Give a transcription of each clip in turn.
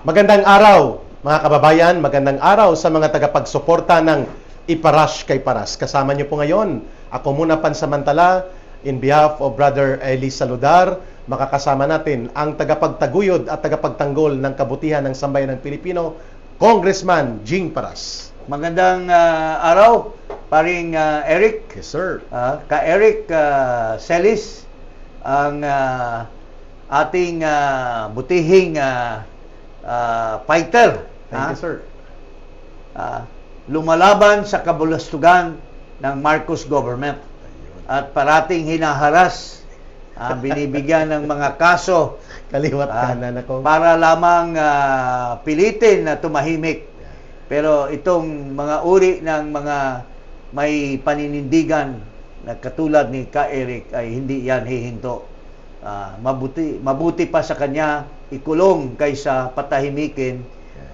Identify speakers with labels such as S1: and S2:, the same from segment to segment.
S1: Magandang araw, mga kababayan. Magandang araw sa mga tagapagsuporta ng Iparash kay Paras. Kasama niyo po ngayon, ako muna pansamantala, in behalf of Brother Eli Saludar, makakasama natin ang tagapagtaguyod at tagapagtanggol ng kabutihan ng sambayan ng Pilipino, Congressman Jing Paras.
S2: Magandang araw, paring Eric.
S1: Yes, sir.
S2: Ka-Eric Celis, ang ating butihing fighter.
S1: Thank you, sir.
S2: Lumalaban sa kabulastugan ng Marcos government at parating hinaharas, binibigyan ng mga kaso
S1: Kaliwat kanan ako.
S2: para lamang pilitin na tumahimik. Pero itong mga uri ng mga may paninindigan na katulad ni Ka-Eric ay hindi yan hihinto. Mabuti pa sa kanya ikulong kaysa patahimikin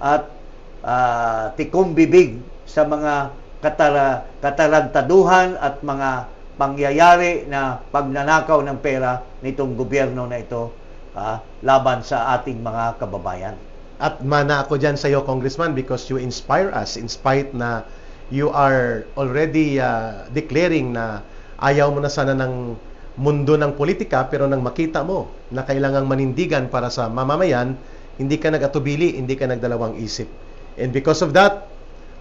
S2: at tikong bibig sa mga katarantaduhan at mga pangyayari na pagnanakaw ng pera nitong gobyerno na ito laban sa ating mga kababayan.
S1: At mana ako dyan sa iyo, Congressman, because you inspire us in spite na you are already declaring na ayaw mo na sana ng mundo ng politika, pero nang makita mo na kailangang manindigan para sa mamamayan, hindi ka nag-atubili, hindi ka nagdalawang isip. And because of that,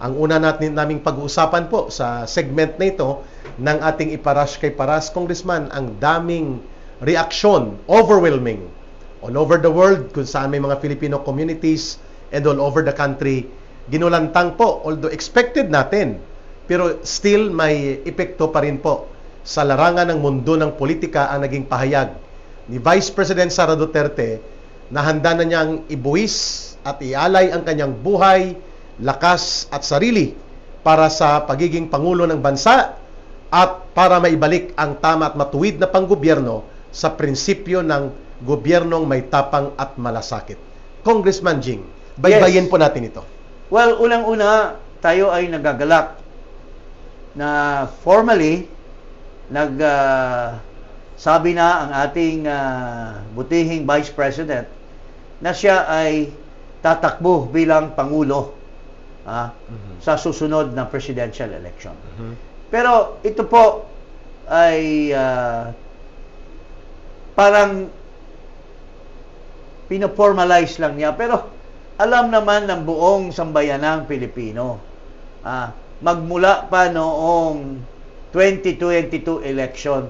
S1: ang una naming pag-uusapan po sa segment na ito ng ating Iparash kay Paras, Congressman, ang daming reaksyon, overwhelming, all over the world, kung saan may mga Filipino communities and all over the country, ginulantang po, although expected natin, pero still may epekto pa rin po sa larangan ng mundo ng politika ang naging pahayag ni Vice President Sara Duterte na handa na niyang ibuwis at ialay ang kanyang buhay, lakas at sarili para sa pagiging Pangulo ng bansa at para maibalik ang tama at matuwid na panggobyerno sa prinsipyo ng gobyernong may tapang at malasakit. Congressman Jing, baybayin po natin ito.
S2: Well, unang-una, tayo ay nagagalak na formally sabi na ang ating butihing Vice President na siya ay tatakbo bilang Pangulo sa susunod na presidential election. Pero ito po ay parang pinoformalize lang niya. Pero alam naman ng buong sambayanang Pilipino, magmula pa noong 2022 election,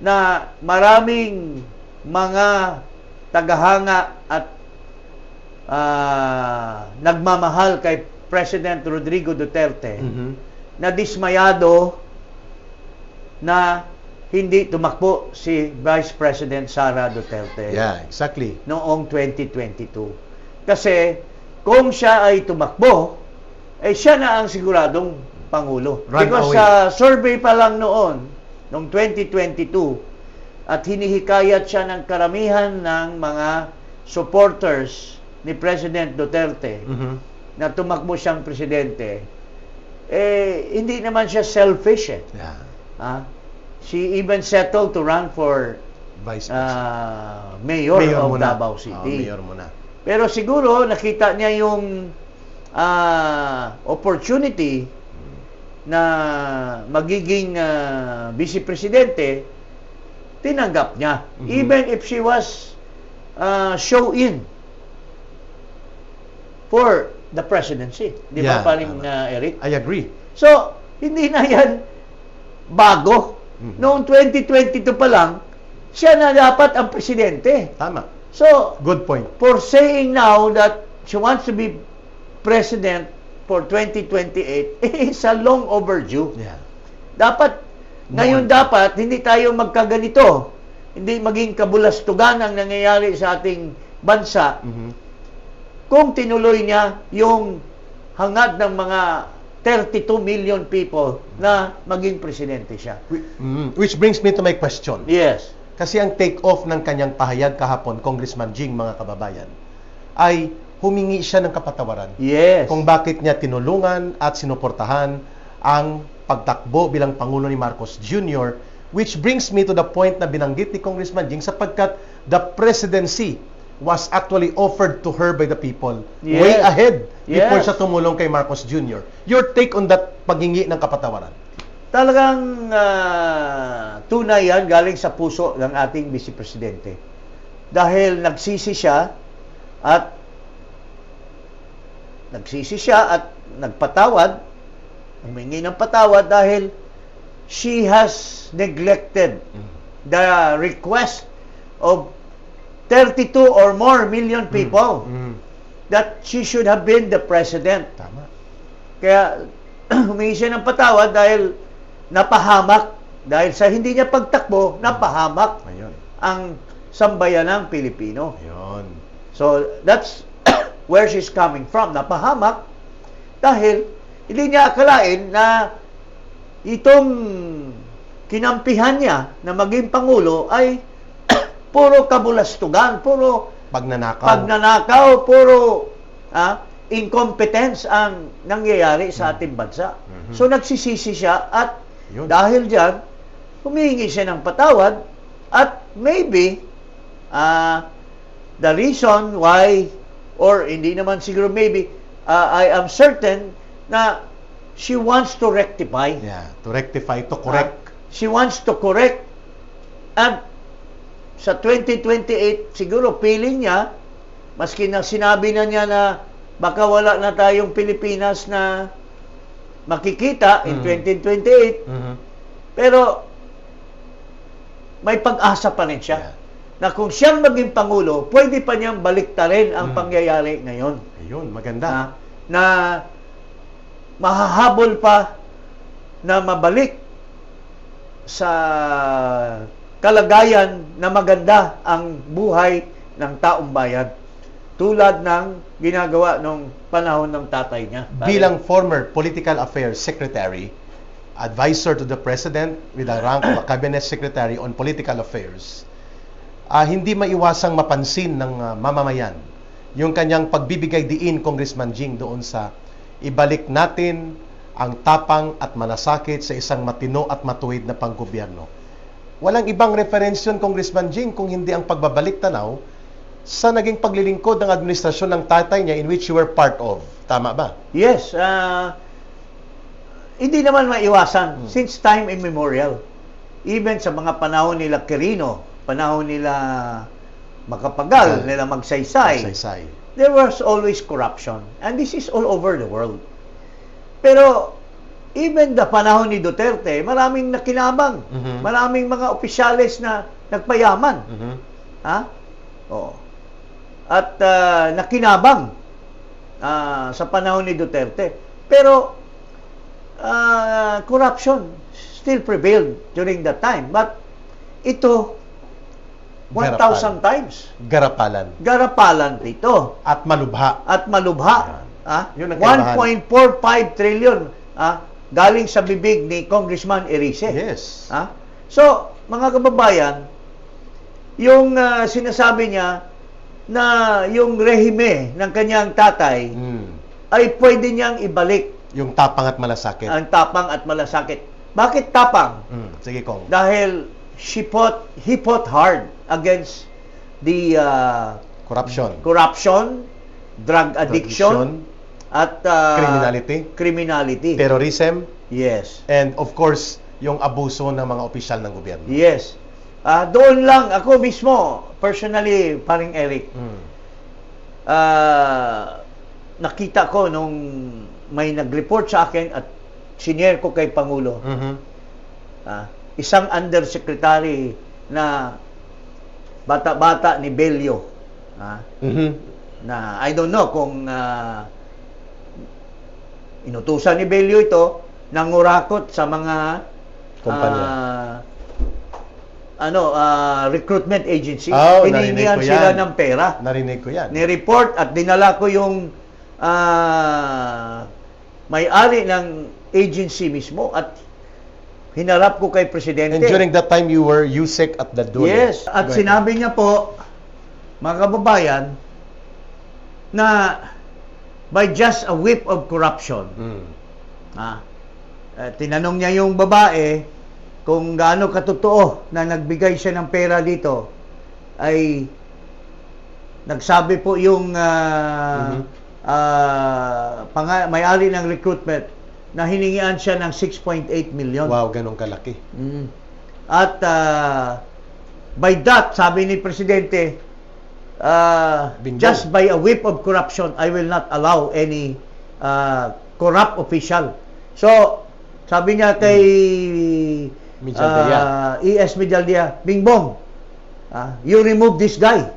S2: na maraming mga tagahanga at nagmamahal kay President Rodrigo Duterte na dismayado na hindi tumakbo si Vice President Sara Duterte.
S1: Yeah, exactly.
S2: Noong 2022. Kasi kung siya ay tumakbo, siya na ang siguradong Pangulo. Because sa survey pa lang noong 2022, at hinihikayat siya ng karamihan ng mga supporters ni President Duterte na tumakbo siyang presidente, hindi naman siya selfish.
S1: Yeah.
S2: She even settled to run for
S1: Vice
S2: mayor of Davao City.
S1: Mayor muna.
S2: Pero siguro nakita niya yung opportunity na magiging vice presidente, tinanggap niya. Even if she was show-in for the presidency. Di ba, paring Eric?
S1: I agree.
S2: So, hindi na yan bago. Noong 2022 pa lang, siya na dapat ang presidente.
S1: Tama.
S2: So,
S1: good point.
S2: For saying now that she wants to be president for 2028, it's a long overdue.
S1: Yeah.
S2: Dapat, ngayon dapat, hindi tayo magkaganito. Hindi maging kabulastugan ang nangyayari sa ating bansa. Kung tinuloy niya yung hangad ng mga 32 million people na maging presidente siya.
S1: Which brings me to my question.
S2: Yes.
S1: Kasi ang take-off ng kanyang pahayag kahapon, Congressman Jing, mga kababayan, ay humingi siya ng kapatawaran.
S2: Yes.
S1: Kung bakit niya tinulungan at sinuportahan ang pagtakbo bilang Pangulo ni Marcos Jr., which brings me to the point na binanggit ni Congressman Jing sapagkat the presidency was actually offered to her by the people
S2: Yes.
S1: way ahead before
S2: Yes.
S1: siya tumulong kay Marcos Jr. Your take on that paghingi ng kapatawaran?
S2: Talagang tunay yan galing sa puso ng ating Vice Presidente. Dahil nagsisi siya at nagpatawad, humingi ng patawad dahil she has neglected the request of 32 or more million people that she should have been the president.
S1: Tama.
S2: Kaya humingi siya ng patawad dahil napahamak, dahil sa hindi niya pagtakbo, napahamak
S1: Ayun.
S2: ang sambayanang Pilipino.
S1: Ayun.
S2: So that's where she's coming from. Napahamak dahil hindi niya akalain na itong kinampihan niya na maging Pangulo ay puro kabulastugan, puro pagnanakaw, puro incompetence ang nangyayari sa ating bansa. So nagsisisi siya at
S1: Yun.
S2: dahil dyan, humihingi siya ng patawad at maybe the reason why, or hindi naman siguro maybe, I am certain na she wants to rectify.
S1: Yeah, to rectify, to correct.
S2: She wants to correct. At sa 2028, siguro feeling niya, maski na sinabi na niya na baka wala na tayong Pilipinas na makikita in 2028, pero may pag-asa pa rin siya.
S1: Yeah.
S2: Na kung siyang maging Pangulo, pwede pa niyang baliktarin ang pangyayari ngayon.
S1: Ayun, maganda.
S2: Na mahahabol pa na mabalik sa kalagayan na maganda ang buhay ng taong bayan. Tulad ng ginagawa nung panahon ng tatay niya.
S1: Bilang former Political Affairs Secretary, advisor to the President with the rank of a Cabinet Secretary on Political Affairs, hindi maiwasang mapansin ng mamamayan yung kanyang pagbibigay diin, Congressman Jing, doon sa ibalik natin ang tapang at malasakit sa isang matino at matuwid na panggobyerno. Walang ibang reference yun, Congressman Jing, kung hindi ang pagbabalik tanaw sa naging paglilingkod ng administrasyon ng tatay niya in which you were part of. Tama ba?
S2: Yes. Hindi naman maiwasan since time immemorial. Even sa mga panahon nila Quirino, panahon nila Macapagal, nila Magsaysay, there was always corruption. And this is all over the world. Pero even the panahon ni Duterte, maraming nakinabang. Maraming mga opisyales na nagpayaman. Ha? Oo. At nakinabang sa panahon ni Duterte. Pero corruption still prevailed during that time. But ito 1,000 times. Garapalan dito.
S1: At malubha.
S2: Yun ang 1.45 trillion galing sa bibig ni Congressman Erice.
S1: Yes.
S2: So, mga kababayan, yung sinasabi niya na yung rehime ng kanyang tatay ay pwede niyang ibalik.
S1: Yung tapang at malasakit.
S2: Ang tapang at malasakit. Bakit tapang?
S1: Sige, Kong.
S2: Dahil he fought hard against the corruption, drug addiction, at criminality.
S1: Terrorism.
S2: Yes.
S1: And of course, yung abuso ng mga opisyal ng gobyerno.
S2: Yes. Doon lang, ako mismo, personally, paring Eric, nakita ko nung may nag-report sa akin at sinare ko kay Pangulo, isang undersecretary na bata-bata ni Bello, na I don't know kung inutusan ni Bello ito, nangurakot sa mga
S1: kumpanya.
S2: Recruitment agency.
S1: Narinig
S2: Hiningihan
S1: ko
S2: sila
S1: yan.
S2: ng pera.
S1: Narinig ko yan.
S2: Ni-report at dinala ko yung may-ari ng agency mismo at hinarap ko kay Presidente.
S1: And during that time, you were USEC at the dulo.
S2: Yes, at sinabi niya po, mga kababayan, na by just a whiff of corruption, tinanong niya yung babae kung gaano katotoo na nagbigay siya ng pera dito, ay nagsabi po yung
S1: Mhm.
S2: may-ari ng recruitment na hiningian siya ng 6.8 million.
S1: Wow, ganun kalaki.
S2: Mm. At by that, sabi ni Presidente,
S1: Bingo.
S2: just by a whip of corruption, I will not allow any corrupt official. So, sabi niya kay
S1: Mijaldea.
S2: ES Mijaldea, Bingbong, you remove this guy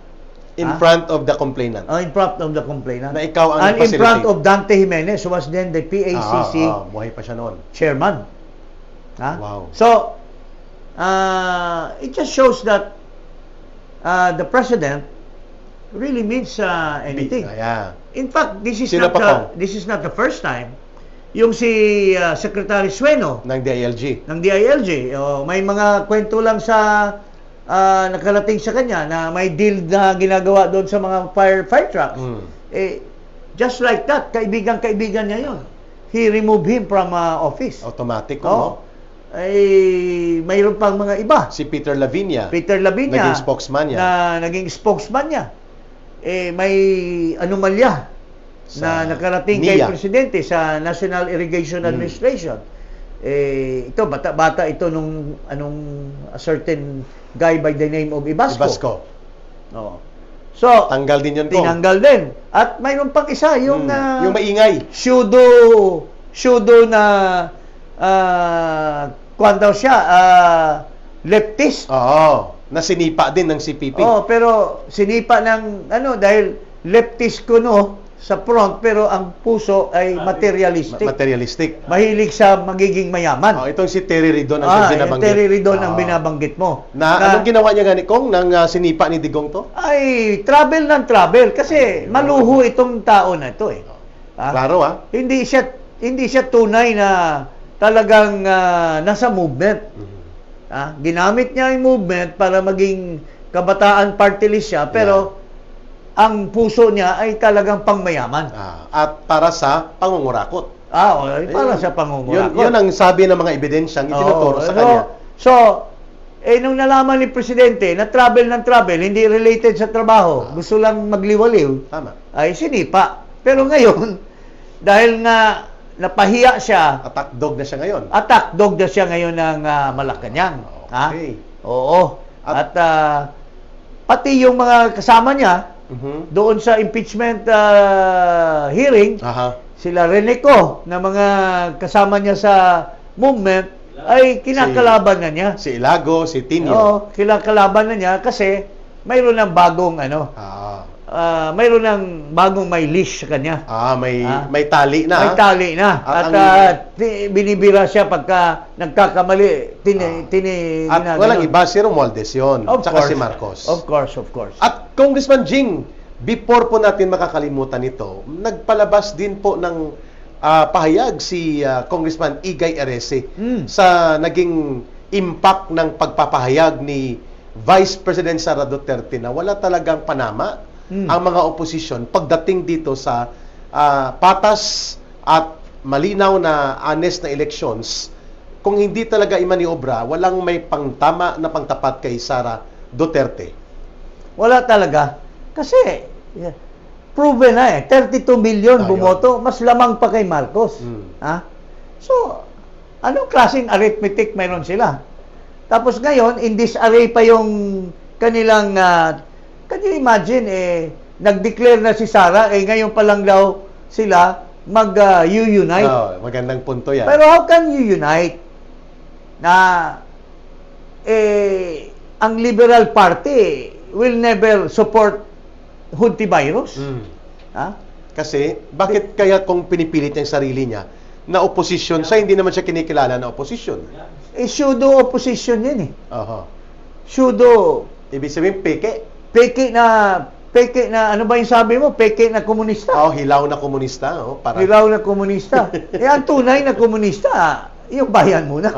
S1: In front of the complainant.
S2: in front of the complainant.
S1: Na ikaw ang
S2: and in front
S1: facilitate.
S2: of Dante Jimenez, who was then the PACC
S1: Buhay pa siya noon.
S2: chairman.
S1: Wow.
S2: So, it just shows that the president really means anything.
S1: Yeah.
S2: In fact, this is
S1: Sino
S2: not
S1: pa po?
S2: this is not the first time yung si Secretary Sueno
S1: Ng DILG.
S2: ng DILG, may mga kwento lang sa nakarating sa kanya na may deal na ginagawa doon sa mga fire trucks.
S1: Mm.
S2: Just like that, kaibigan niya yun. He removed him from office.
S1: Automatic,
S2: Oo.
S1: no?
S2: Mayroon pang mga iba.
S1: Si Peter Lavinia.
S2: Peter Lavinia
S1: Naging spokesman niya.
S2: na naging spokesman niya. May anomalya
S1: Sa
S2: na nakarating kay
S1: NIA.
S2: Presidente sa National Irrigation Administration. Ito, bata ito nung a certain guy by the name of Ibasco.
S1: Ibasco.
S2: Oo. So,
S1: Tanggal din yun ko.
S2: tinanggal din. At mayroon pang isa, yung
S1: Yung maingay.
S2: pseudo na kuwan daw siya, leftist.
S1: Oo. Nasinipa din ng CPP.
S2: Oh, pero sinipa ng dahil leftist kuno sa front pero ang puso ay materialistic.
S1: Materialistic.
S2: Mahilig sa magiging mayaman.
S1: Itong si Terry Ridon ang
S2: yung
S1: binabanggit.
S2: Terry Ridon ang binabanggit mo.
S1: Anong ginawa niya gani Kong nang sinipa ni Digong to?
S2: Ay, travel ng travel kasi maluho itong tao na ito eh.
S1: Klaro
S2: Hindi siya tunay na talagang nasa movement. Ginamit niya yung movement para maging kabataan party list siya pero ang puso niya ay talagang pangmayaman.
S1: At para sa pangungurakot.
S2: Para sa pangungurakot.
S1: Yun ang sabi ng mga ebidensyang itinuturo sa kanya.
S2: So, nung nalaman ni Presidente na travel ng travel, hindi related sa trabaho, gusto lang magliwaliw,
S1: Tama.
S2: ay sinipa. Pero ngayon, dahil nga napahiya siya,
S1: Attack dog na siya ngayon.
S2: attack dog na siya ngayon ng Malacanang.
S1: Okay.
S2: Oo. At pati yung mga kasama niya, doon sa impeachment hearing, sila Reneco na mga kasama niya sa movement ay kinakalaban na niya.
S1: Si Ilago, si Tinio.
S2: Oo, kinakalaban na niya kasi mayroon ng bagong mayroon ng bagong may leash sa kanya.
S1: May tali na.
S2: May tali na. At binibira siya pagka nagkakamali.
S1: At walang iba, si Romualdez yun. Tsaka si Marcos.
S2: Of course.
S1: At Congressman Jing, before po natin makakalimutan ito, nagpalabas din po ng pahayag si Congressman Igay Arese sa naging impact ng pagpapahayag ni Vice President Sara Duterte na wala talagang panama ang mga oposisyon pagdating dito sa patas at malinaw na honest na elections. Kung hindi talaga imaniobra, walang may pangtama na pangtapat kay Sara Duterte.
S2: Wala talaga. Kasi, proven na 32 million bumoto, mas lamang pa kay Marcos. So, anong klaseng arithmetic mayroon sila? Tapos ngayon, in disarray pa yung kanilang, can you imagine, nag-declare na si Sara, ngayon pa lang daw sila mag-unite.
S1: Magandang punto yan.
S2: Pero how can you unite na ang Liberal Party will never support Hontivirus?
S1: Kasi, bakit kaya kung pinipilit niya yung sarili niya na oposisyon, sa hindi naman siya kinikilala na oposisyon?
S2: Pseudo opposition yun Pseudo.
S1: Ibig sabihin, peke.
S2: Peke na, ano ba yung sabi mo? Peke na komunista.
S1: Hilaw na komunista.
S2: Hilaw na komunista. Ang tunay na komunista, yung bayan muna.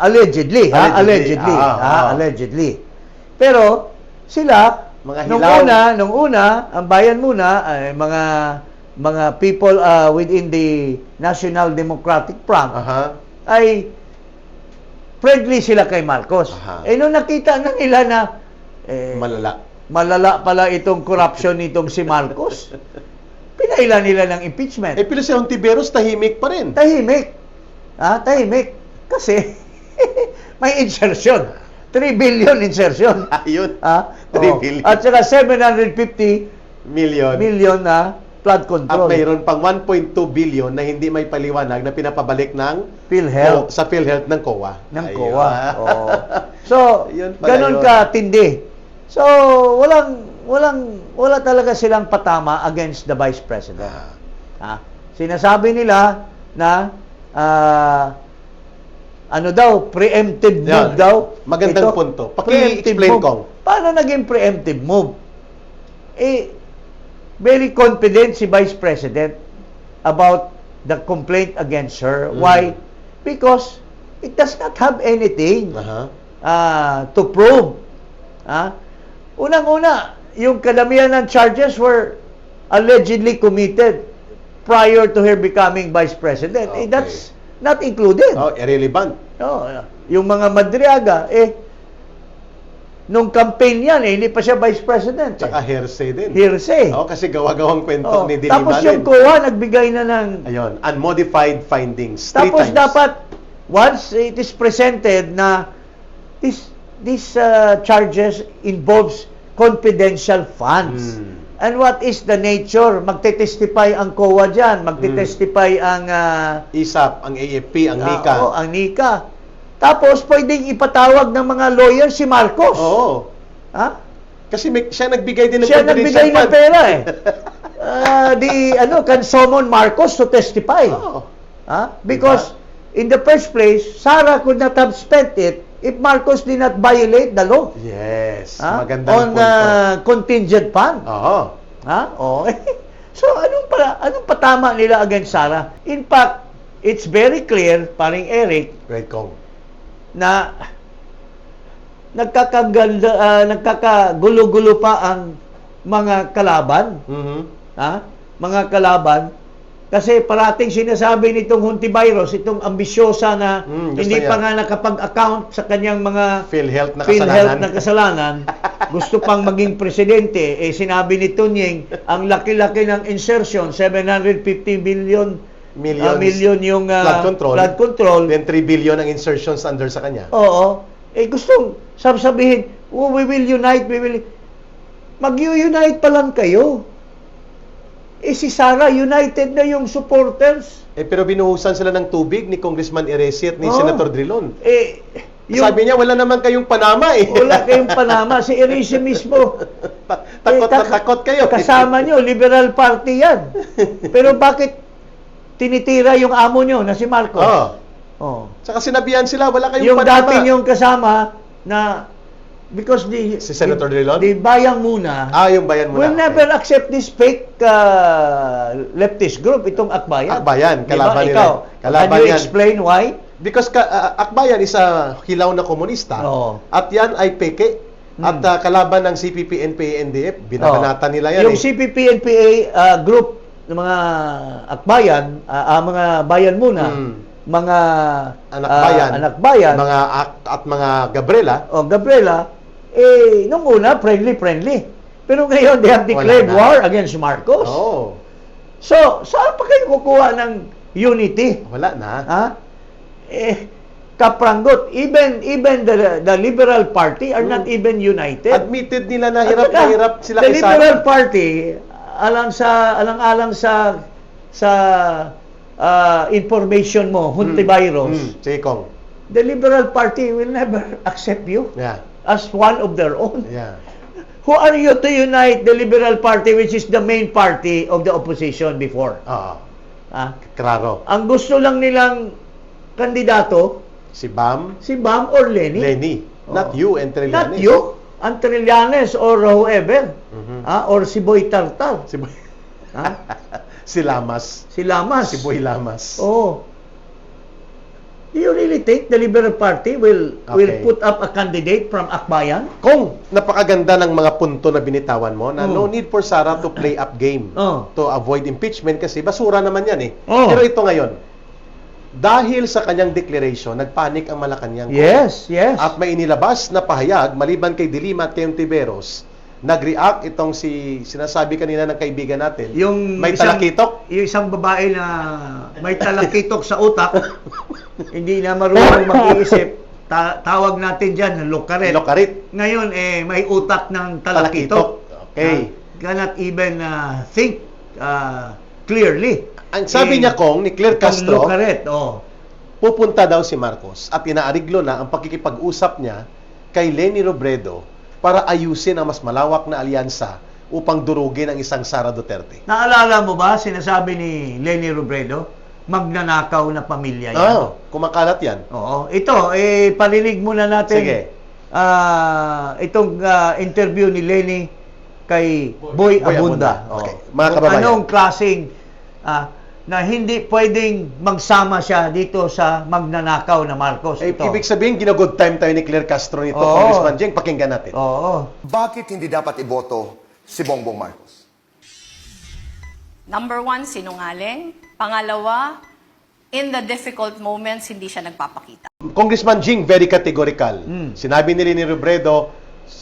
S2: Allegedly. Allegedly. Pero, sila, nung una, ang bayan muna, ay mga people within the National Democratic Front, ay friendly sila kay Marcos. Nung nakita na nila na
S1: Malala.
S2: Malala pala itong corruption nitong si Marcos. Pinailan nila ng impeachment.
S1: Pero si Hontiveros tahimik pa rin.
S2: Tahimik. Tahimik. Kasi may insertion. 3 billion insertion.
S1: Ayun. 3 billion.
S2: At saka 750
S1: million
S2: na flood
S1: At
S2: control.
S1: mayroon pang 1.2 billion na hindi may paliwanag na pinapabalik ng
S2: PhilHealth.
S1: sa PhilHealth ng COA.
S2: Ng
S1: Ayun.
S2: COA. Oo. So,
S1: Yun pala
S2: ganun
S1: yun.
S2: katindi. So, wala talaga silang patama against the Vice President. Sinasabi nila na preemptive move
S1: Yan.
S2: daw.
S1: Magandang punto. Paki-explain, Kong.
S2: Paano naging preemptive move? Very confident si Vice President about the complaint against her. Why? Because it does not have anything to prove. Unang-una, yung kadamihan ng charges were allegedly committed prior to her becoming Vice President.
S1: Okay.
S2: That's not included.
S1: Irrelevant.
S2: Yung mga Madriaga, nung campaign yan, hindi pa siya Vice President.
S1: Tsaka hearsay din.
S2: Hearsay.
S1: Kasi gawa-gawang kwento ni Dilima
S2: Tapos
S1: din.
S2: yung COA, nagbigay na ng...
S1: Ayun, unmodified findings. 3
S2: Tapos
S1: times.
S2: dapat, once it is presented na these charges involves confidential funds. And what is the nature? Magte-testify ang COA dyan. Magte-testify ang...
S1: ISAP, ang AFP, ang NICA.
S2: ang NICA. Tapos, pwedeng ipatawag ng mga lawyer si Marcos.
S1: Oo. Kasi siya nagbigay din ng
S2: Siya nagbigay ng
S1: fund.
S2: pera can summon Marcos to testify. Because in the first place, Sara could not have spent it if Marcos did not violate the law.
S1: Yes.
S2: On
S1: Magandang punto.
S2: Contingent fund. So anong patama nila against Sara? In fact, it's very clear, paring Eric,
S1: Great Kong.
S2: na nagkakagulo-gulo pa ang mga kalaban. Mga kalaban. Kasi parating sinasabi nitong Hontiveros, itong ambisyosa na hindi pa nga nakapag-account sa kanyang mga
S1: PhilHealth
S2: na
S1: na kasalanan.
S2: kasalanan, gusto pang maging presidente. Sinabi ni Tunying, ang laki-laki ng insertion, 750 million yung flood control.
S1: Then 3 billion ang insertions under sa kanya.
S2: Oo. Gustong sabihin, we will unite, mag-unite pa lang kayo. Si Sara, united na yung supporters.
S1: Pero binuhusan sila ng tubig ni Congressman Eresi at ni Senator Drilon. Sabi niya, wala naman kayong Panama
S2: Wala kayong Panama. Si Eresi mismo.
S1: takot kayo.
S2: Kasama nyo, Liberal Party yan. Pero bakit tinitira yung amo nyo na si Marcos?
S1: Saka sinabihan sila, wala kayong
S2: yung
S1: Panama.
S2: dati yung kasama na because
S1: si Senator Drilon?
S2: The Bayang Muna
S1: yung Bayan Muna.
S2: will never accept this fake leftist group, itong Akbayan.
S1: Akbayan, kalaban nila.
S2: Can you explain why?
S1: Because Akbayan is a hilaw na komunista. At yan ay peke. At kalaban ng CPP, NPA, NDF. Binabanata nila yan.
S2: Yung CPP, NPA group ng mga Akbayan, mga Bayan Muna, mga anak bayan,
S1: mga Gabriela.
S2: Gabriela, nung una, friendly. Pero ngayon, they have declared war against Marcos. So, saan pa kayo kukuha ng unity?
S1: Wala na.
S2: Kapranggot. Even the Liberal Party are not even united.
S1: Admitted nila na hirap na hirap sila
S2: The Liberal Party, alang-alang sa information mo, Hontiveros,
S1: Chikong.
S2: the Liberal Party will never accept you as one of their own. Who are you to unite the Liberal Party, which is the main party of the opposition before?
S1: Klaro.
S2: Ang gusto lang nilang kandidato,
S1: Si Bam
S2: or Lenny.
S1: Not you and Trillanes.
S2: Not you. Ang Trillanes or whoever. Or si Boy Tartar.
S1: Si Lamas.
S2: Si Lamas.
S1: Si Boy Lamas.
S2: Do you really think the Liberal Party will put up a candidate from Akbayan?
S1: Kung napakaganda ng mga punto na binitawan mo na no need for Sara to play up game to avoid impeachment kasi basura naman yan Pero ito ngayon, Dahil sa kanyang declaration, nagpanik ang Malacanang.
S2: Yes, yes.
S1: At may inilabas na pahayag, maliban kay Dilima at kay Ontiveros, nag-react itong sinasabi kanina ng kaibigan natin.
S2: Yung
S1: may
S2: isang-
S1: talakitok.
S2: Yung isang babae na may talakitok sa utak, hindi na marunong mag-iisip, tawag natin dyan, lokaret.
S1: Lokarit.
S2: Ngayon, may utak ng talakitok.
S1: Okay.
S2: Cannot even think clearly.
S1: Ang sabi niya kong ni Claire Castro,
S2: Lokaret,
S1: pupunta daw si Marcos at inaariglo na ang pakikipag-usap niya kay Leni Robredo para ayusin ang mas malawak na alyansa upang durugin ang isang Sara Duterte.
S2: Naalala mo ba, sinasabi ni Leni Robredo, magnanakaw na pamilya yan?
S1: Kumakalat yan.
S2: Oo. Ito, parinig muna natin.
S1: Sige.
S2: Itong interview ni Leni kay Boy Abunda.
S1: Okay.
S2: Oo.
S1: Mga kababayan.
S2: Anong klaseng na hindi pwedeng magsama siya dito sa magnanakaw na Marcos. Ito.
S1: Ibig sabihin, gina-good time tayo ni Claire Castro nito,
S2: Oo.
S1: Congressman Jeng. Pakinggan natin.
S2: Oo.
S3: Bakit hindi dapat iboto si Bongbong Marcos?
S4: Number one, sinungaling. Pangalawa, in the difficult moments, hindi siya nagpapakita.
S1: Congressman Jing, very categorical.
S2: Mm.
S1: Sinabi ni Leni Robredo,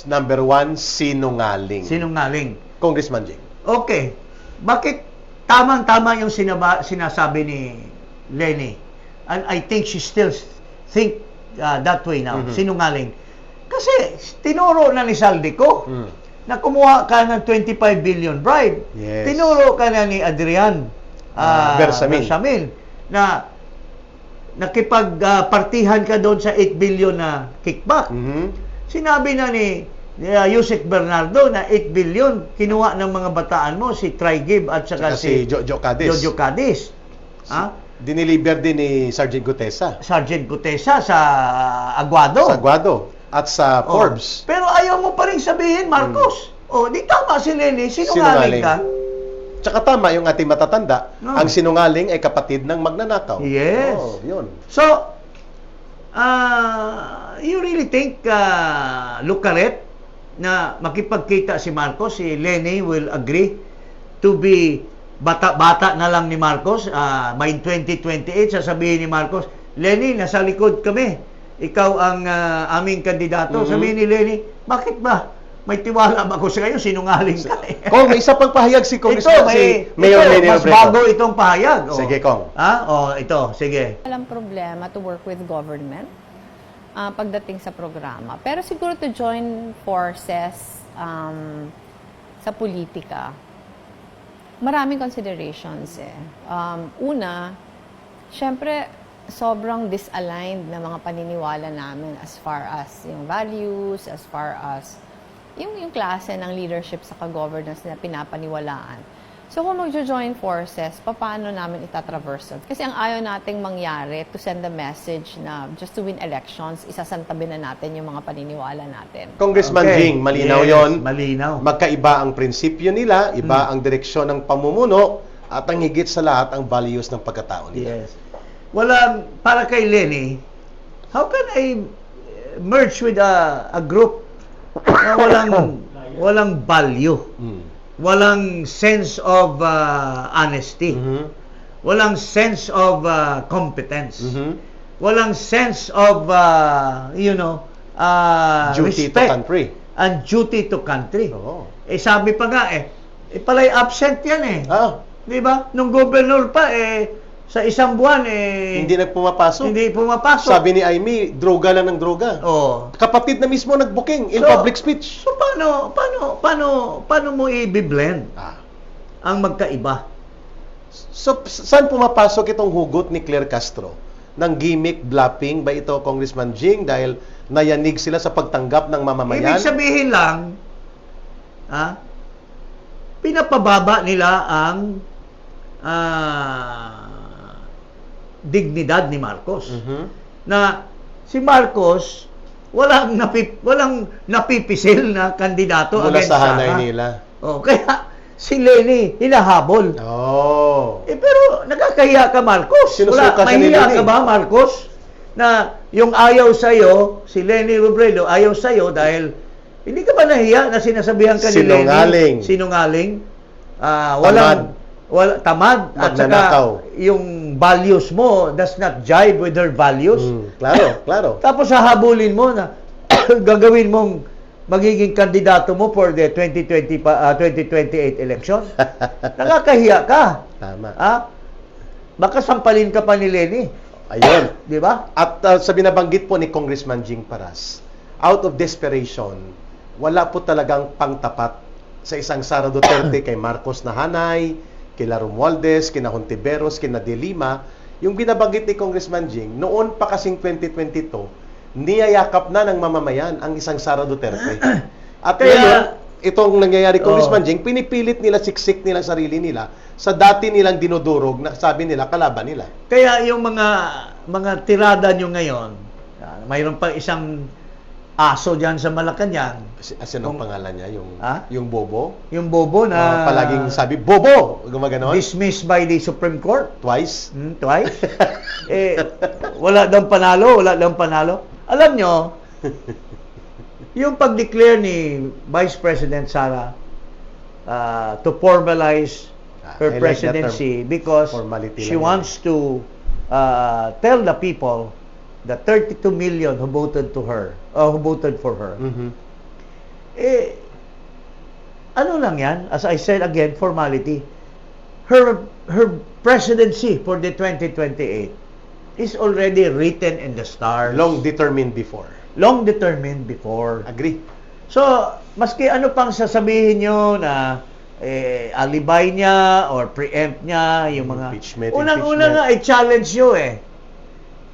S1: number one, sinungaling.
S2: Sinungaling.
S1: Congressman Jing.
S2: Okay. Bakit tamang-tama yung sinasabi ni Leni? And I think she still think that way now.
S1: Mhm.
S2: Sinungaling. Kasi tinuro na ni Saldico na kumuha ka ng 25 billion bribe.
S1: Yes.
S2: Tinuro ka na ni Adrian
S1: Bersamin.
S2: na nakipagpartihan ka doon sa 8 billion na kickback.
S1: Mhm.
S2: Sinabi na ni Yusek Bernardo na 8 billion kinuha ng mga bataan mo, si Trigib at saka si
S1: Jojo Cadiz.
S2: Jojo Cadiz. Ha?
S1: Diniliber din ni Sergeant Gutesa
S2: Sergeant Gutesa sa Aguado.
S1: sa Guado at sa
S2: Oh.
S1: Forbes.
S2: Pero ayaw mo pa rin sabihin, Marcos. Di tama si Leni, sinungaling ka.
S1: Tsaka tama yung ating matatanda,
S2: No.
S1: ang sinungaling ay kapatid ng magnanakaw.
S2: Yes.
S1: Yun.
S2: So, you really think Lucaret na makipagkita si Marcos, si Leni will agree to be bata-bata na lang ni Marcos by 2028 sasabihin ni Marcos, Leni, nasa likod kami, ikaw ang aming kandidato. Sabihin ni Leni, bakit ba? May tiwala ba ako sa kayo? Sinungaling ka eh.
S1: Kung may isa pang pahayag si Congressman, si Mayor Leni
S2: mas
S1: Robredo.
S2: bago itong pahayag.
S1: Sige, Kong.
S2: Ito, sige.
S5: Walang problema to work with government pagdating sa programa. Pero siguro to join forces sa politika, maraming considerations eh. Una, syempre, sobrang disaligned na mga paniniwala namin as far as yung values, as far as yung klase ng leadership sa governance na pinapaniwalaan. So kung magjo-join forces, paano namin itatraverse yun? Kasi ang ayaw nating mangyari to send a message na just to win elections, isasantabi na natin yung mga paniniwala natin.
S1: Congressman
S2: Okay.
S1: Jing, malinaw
S2: Yes,
S1: yon.
S2: malinaw.
S1: Magkaiba ang prinsipyo nila, iba ang direksyon ng pamumuno, at ang higit sa lahat, ang values ng pagkatao nila.
S2: Yes. Para kay Leni, how can I merge with a group na walang value, walang sense of honesty, walang sense of competence, walang sense of
S1: Duty to
S2: respect
S1: country.
S2: and duty to country.
S1: Oo.
S2: Sabi pa nga palay absent yan Di ba? Nung governor pa sa isang buwan
S1: Hindi nagpumapasok.
S2: hindi pumapasok.
S1: Sabi ni Amy, droga lang ng droga.
S2: Oh.
S1: Kapatid na mismo nag-booking in
S2: So,
S1: public speech.
S2: So paano mo i-blend ang magkaiba?
S1: So, saan pumapasok itong hugot ni Claire Castro? Ng gimmick bluffing ba ito, Congressman Jing? Dahil nayanig sila sa pagtanggap ng mamamayan?
S2: Ibig sabihin lang, pinapababa nila ang dignidad ni Marcos. Na si Marcos walang napipisil na kandidato
S1: Mula
S2: against
S1: sa hanay
S2: Sara.
S1: nila.
S2: Kaya si Leni hinahabol. Pero nakakahiya ka, Marcos.
S1: Sinusuka siya ni
S2: Mahiya
S1: Leni.
S2: ka ba, Marcos? Na yung ayaw sa'yo, si Leni Robredo, ayaw sa'yo dahil hindi ka ba nahiya na sinasabihan ka ni
S1: Sinungaling.
S2: Leni? Sinungaling. wala, tamad, at
S1: Magnanakaw.
S2: saka yung values mo does not jive with her values.
S1: Klaro, klaro.
S2: Tapos hahabulin mo na gagawin mong magiging kandidato mo for the 2028 election. Nakakahiya ka.
S1: Tama.
S2: Baka sampalin ka pa ni Lenny.
S1: Ayun.
S2: Di ba?
S1: At sa binabanggit po ni Congressman Jing Paras, out of desperation, wala po talagang pangtapat sa isang Sara Duterte kay Marcos na hanay, kila Romualdez, kina Hontiveros, kina De Lima. Yung binabanggit ni Congressman Jing, noon pa kasing 2022, niyayakap na ng mamamayan ang isang Sara Duterte. At
S2: Kaya-
S1: ngayon, itong nangyayari, Congressman
S2: Oo.
S1: Jing, pinipilit nila, siksik nilang sarili nila sa dati nilang dinudurog na sabi nila, kalaban nila.
S2: Kaya yung mga tirada nyo ngayon, mayroon pa isang aso dyan sa Malacanang,
S1: Asin ang pangalan niya? Yung Bobo?
S2: yung bobo na
S1: Palaging sabi, Bobo! Gumaganon?
S2: dismissed by the Supreme Court.
S1: Twice?
S2: Twice. Wala daw panalo, wala daw panalo. Alam nyo, yung pag-declare ni Vice President Sara to formalize her
S1: I like that
S2: presidency because
S1: Formality
S2: she
S1: lang
S2: wants to tell the people, the 32 million who voted to her, who voted for her, ano lang yan? As I said again, formality. Her presidency for the 2028 is already written in the stars.
S1: Long determined before.
S2: Long determined before.
S1: Agree.
S2: So, maski ano pang sasabihin nyo na alibay niya or preempt niya, yung mga...
S1: Impeachment,
S2: Unang-una
S1: impeachment.
S2: nga, challenge nyo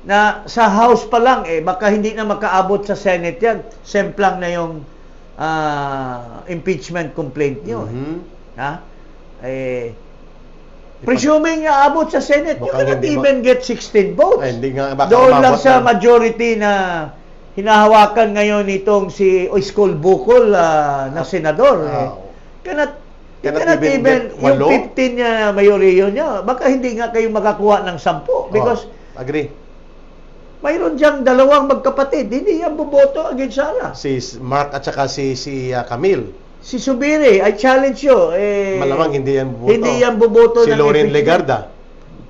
S2: na sa House pa lang, baka hindi na makaabot sa Senate yan. Semplang na yung impeachment complaint nyo. Ha? Presuming na abot sa Senate, you
S1: Mukhang
S2: cannot
S1: hindi
S2: even get 16 votes.
S1: Ay, hindi nga, baka
S2: Doon lang
S1: umabot
S2: sa
S1: na.
S2: majority na hinahawakan ngayon itong si Iskol Bukol na senador. You cannot even
S1: get
S2: yung
S1: walo?
S2: 15 niya mayoriyo niya, baka hindi nga kayo makakuha ng 10 because
S1: agree.
S2: mayroon diyang dalawang magkapatid, hindi yan boboto against Sara.
S1: Si Mark at saka si Camille.
S2: Si Subiri, I challenge you.
S1: Malamang hindi yan boboto.
S2: Hindi yan boboto
S1: Si
S2: ng
S1: Loren
S2: impeachment.
S1: Legarda.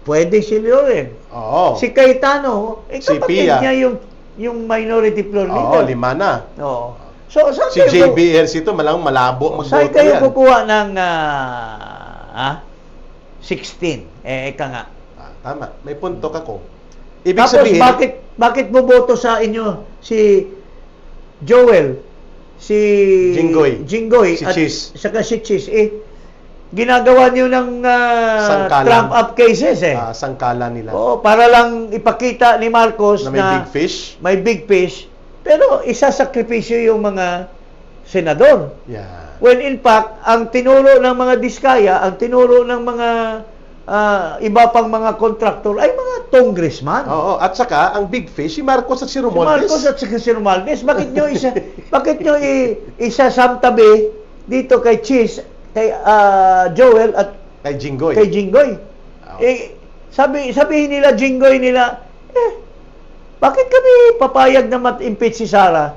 S2: Pwede si Loren.
S1: Oo.
S2: Si Cayetano,
S1: Si
S2: kapatid
S1: Pia.
S2: niya yung minority floor
S1: Oo,
S2: leader.
S1: 5 na.
S2: Oo. So, saan
S1: Si
S2: kayo,
S1: JBRC ito, malang malabo
S2: saan
S1: magboto
S2: kayo
S1: yan.
S2: kukuha ng 16? Eka nga.
S1: Tama. May punto ka ko. Ibig
S2: Tapos,
S1: sabihin,
S2: bakit boboto sa inyo si Joel, si
S1: Jinggoy. Si
S2: at
S1: Chis.
S2: saka si Chis, ginagawa niyo ng
S1: Sangkalan.
S2: trump-up cases
S1: sangkala nila.
S2: Oo, para lang ipakita ni Marcos
S1: Na may big fish.
S2: may big fish, pero isasakripisyo yung mga senador.
S1: Yeah.
S2: When in fact, ang tinuro ng mga diskaya, ang tinuro ng mga iba pang mga contractor ay mga congressman.
S1: Oo, at saka ang big fish si Marcos at si
S2: Si
S1: Romualdez.
S2: Marcos at si Romualdez, bakit nyo isasamtabi dito kay Chis, kay Joel at
S1: Kay Jinggoy.
S2: kay Jinggoy?
S1: Oo.
S2: Sabihin nila Jinggoy nila, bakit kami papayag na mat-impeach si Sara?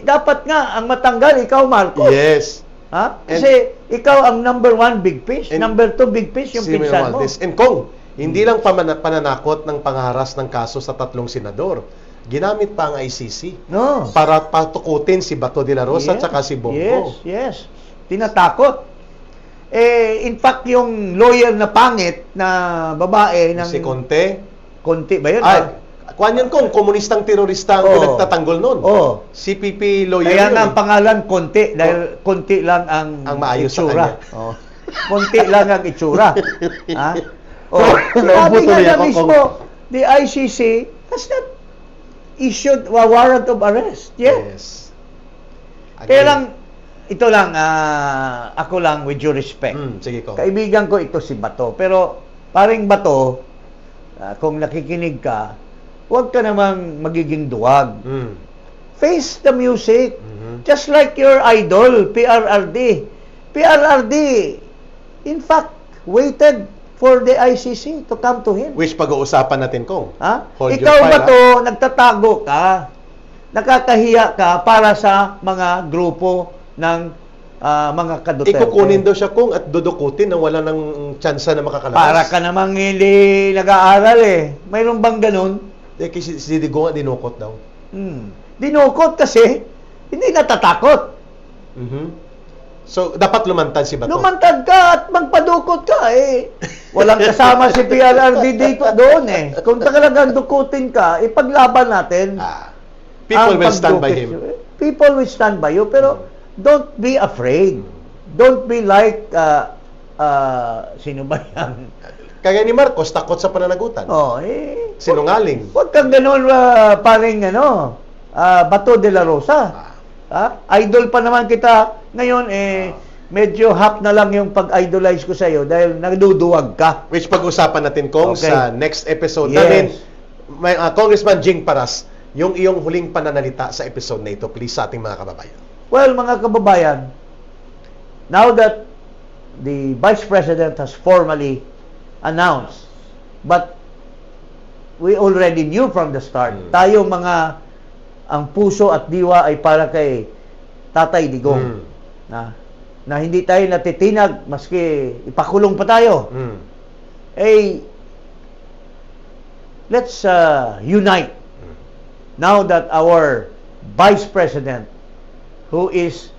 S2: Dapat nga ang matanggal ikaw, Marcos.
S1: Yes.
S2: Ha? Kasi ikaw ang number 1 big fish,
S1: And-
S2: number 2 big fish yung
S1: Si
S2: pinsan mo.
S1: Romualdez. And Kong, hindi lang pananakot ng pangharas ng kaso sa 3 senador. Ginamit pa ang ICC
S2: No.
S1: para patukutin si Bato de la Rosa at saka si Bongo.
S2: Yes. Tinatakot. In fact, yung lawyer na pangit na babae ng
S1: Si Conte.
S2: Conte ba yun?
S1: Kwan yan Kong, komunistang terorista ang
S2: Oo.
S1: pinagtatanggol nun.
S2: Oo.
S1: CPP lawyer
S2: Kaya
S1: yun.
S2: nga ang pangalan Conte dahil Conte lang ang
S1: maayos sa
S2: itsura.
S1: kanya.
S2: Oh. Conte lang ang itsura. Ha? Oh, sabi
S1: Naubuto
S2: nga
S1: niya
S2: na
S1: ako,
S2: mismo, the ICC has not issued a warrant of arrest.
S1: Yes.
S2: Kaya lang, ito lang, ako lang with due respect.
S1: Sige Kong.
S2: Kaibigan ko ito si Bato. Pero, paring Bato, kung nakikinig ka, huwag ka namang magiging duwag. Face the music. Just like your idol, PRRD. PRRD, in fact, waited for the ICC to come to him.
S1: Which pag-uusapan natin Kong.
S2: Ha?
S1: Hold your
S2: Ikaw
S1: fire,
S2: ba to, nagtatago ka, nakakahiya ka para sa mga grupo ng mga kaduterte.
S1: Ikukunin daw siya kung at dudukutin na wala ng tsansa na makakalabas.
S2: Para ka namang hindi nag-aaral eh. Mayroon bang ganun?
S1: Si Digo nga dinukot daw.
S2: Dinukot kasi hindi natatakot.
S1: Mhm. So, dapat lumantad si Bato.
S2: Lumantad ka at magpadukot ka eh. Walang kasama si PRRD dito doon eh. Kung talagang dukutin ka, ipaglaban natin.
S1: People
S2: ang
S1: will stand by
S2: pagdukit.
S1: him.
S2: People will stand by you, pero don't be afraid. Don't be like, sino ba yan?
S1: Kaya ni Marcos, takot sa pananagutan. Sinungaling.
S2: Huwag kang ganun, paring Bato de la Rosa. Idol pa naman kita. Ngayon, medyo half na lang yung pag-idolize ko sa'yo dahil nagduduwag ka.
S1: Which pag-usapan natin, Kong,
S2: Okay.
S1: sa next episode
S2: Yes.
S1: namin. Congressman Jing Paras, yung iyong huling pananalita sa episode na ito, please, sa ating mga kababayan.
S2: Well, mga kababayan, now that the Vice President has formally announced, but we already knew from the start, tayo mga, ang puso at diwa ay para kay Tatay Digong. Na hindi tayo natitinag, maski ipakulong pa tayo. Let's unite. Now that our Vice President, whose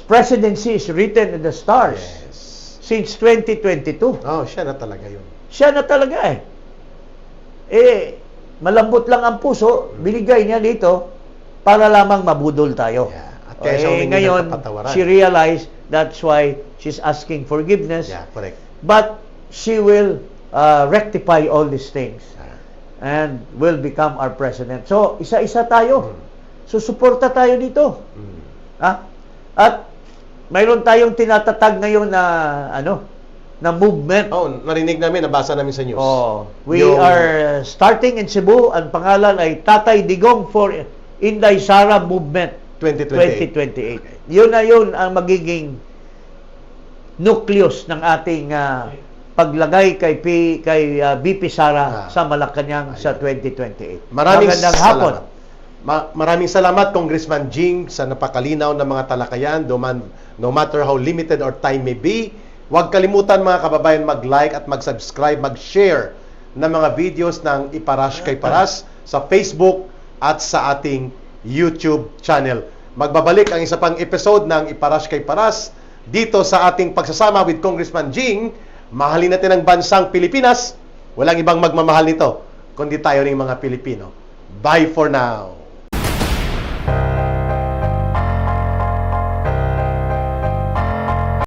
S2: presidency is written in the stars since 2022.
S1: Oh, siya na talaga yun.
S2: Siya na talaga malambot lang ang puso, binigay niya dito para lamang mabudol tayo.
S1: At kaya siya humingi ng
S2: ngayon,
S1: kapatawaran.
S2: she realized that's why she's asking forgiveness.
S1: Yeah, correct.
S2: But she will rectify all these things and will become our president. So, isa-isa tayo. Susuporta tayo dito. At mayroon tayong tinatatag ngayon na movement.
S1: Narinig namin, nabasa namin sa news.
S2: We are starting in Cebu. Ang pangalan ay Tatay Digong for Inday Sara Movement 2028. Yun na yun ang magiging nucleus ng ating paglagay kay BP Sara sa Malacanang sa 2028. Magandang hapon.
S1: Maraming salamat, Congressman Jing, sa napakalinaw na mga talakayan, no matter how limited or time may be. Huwag kalimutan, mga kababayan, mag-like at mag-subscribe, mag-share ng mga videos ng Iparash kay Paras sa Facebook at sa ating YouTube channel. Magbabalik ang isa pang episode ng Iparash kay Paras dito sa ating pagsasama with Congressman Jing. Mahalin natin ang bansang Pilipinas. Walang ibang magmamahal nito kundi tayo ring mga Pilipino. Bye for now.